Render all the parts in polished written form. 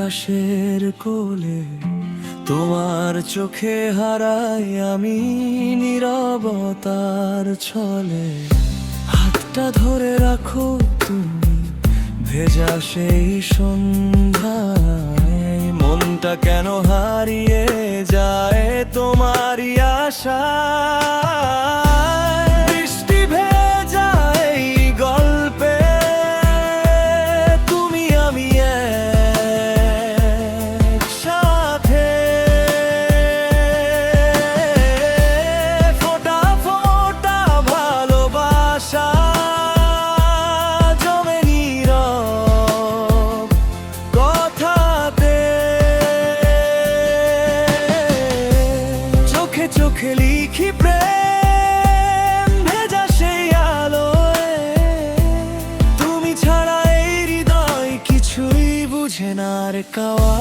আকাশের কোলে, তোমার চোখে হারাই আমি নীরবতার ছলে। হাতটা ধরে রাখো তুমি ভেজা সেই সন্ধ্যায়, মনটা কেন হারিয়ে যায় তোমারই আশা। বৃষ্টি ভেজা এই গল্পে তুমি আমি একসাথে, ফোঁটা ফোঁটা ভালোবাসা জমে নীরব কথাতে। চোখে চোখে লিখি প্রেম ভেজা সেই আলোয়, তুমি ছাড়া এই হৃদয় কিছুই বুঝে না আর কাওয়া।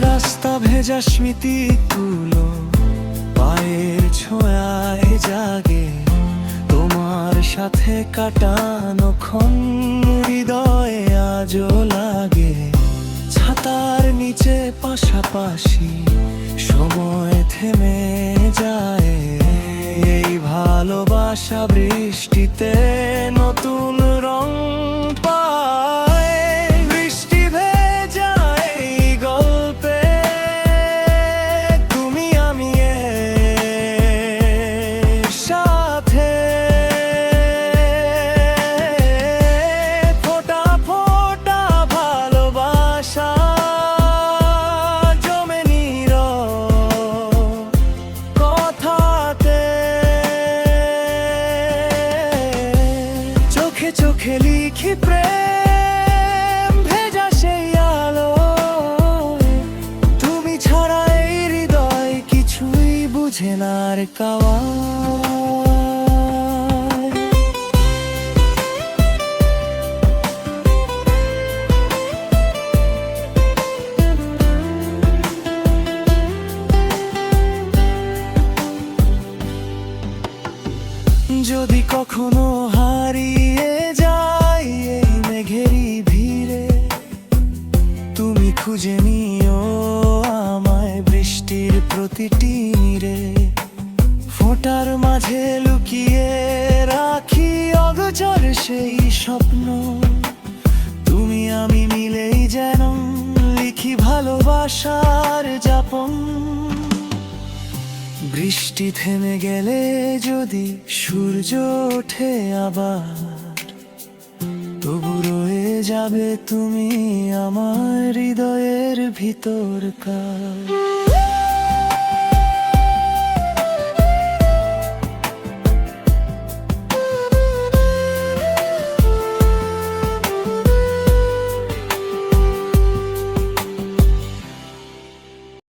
রাস্তা ভেজা স্মৃতিগুলো পায়ের ছোঁয়ায় জাগে, তোমার সাথে কাটানো ক্ষণ হৃদয়ে আজও লাগে। ছাতার নিচে পাশাপাশি সময় থেমে যায়, এই ভালোবাসা বৃষ্টিতে নতুন রং পায়। বৃষ্টি ভেজা এই গল্পে তুমি আমি একসাথে, ফোঁটা ফোঁটা ভালোবাসা জমে নীরব কথাতে। চোখে চোখে লিখি প্রেম ভেজা সেই আলো, তুমি ছাড়া এই হৃদয় কিছুই বুঝে না আর কাওয়া। যদি কখনো হারিয়ে যাই এই মেঘেরই ভিড়ে, তুমি খুঁজে নিও আমায় বৃষ্টির প্রতিটি নীড়ে। ফোঁটার মাঝে লুকিয়ে রাখি অগোচর সেই স্বপ্ন, তুমি আমি মিলেই যেন লিখি ভালোবাসার যাপন। বৃষ্টি থেমে গেলে যদি সূর্য ওঠে আবার, তবু রয়ে যাবে তুমি আমার হৃদয়ের ভিতরকার।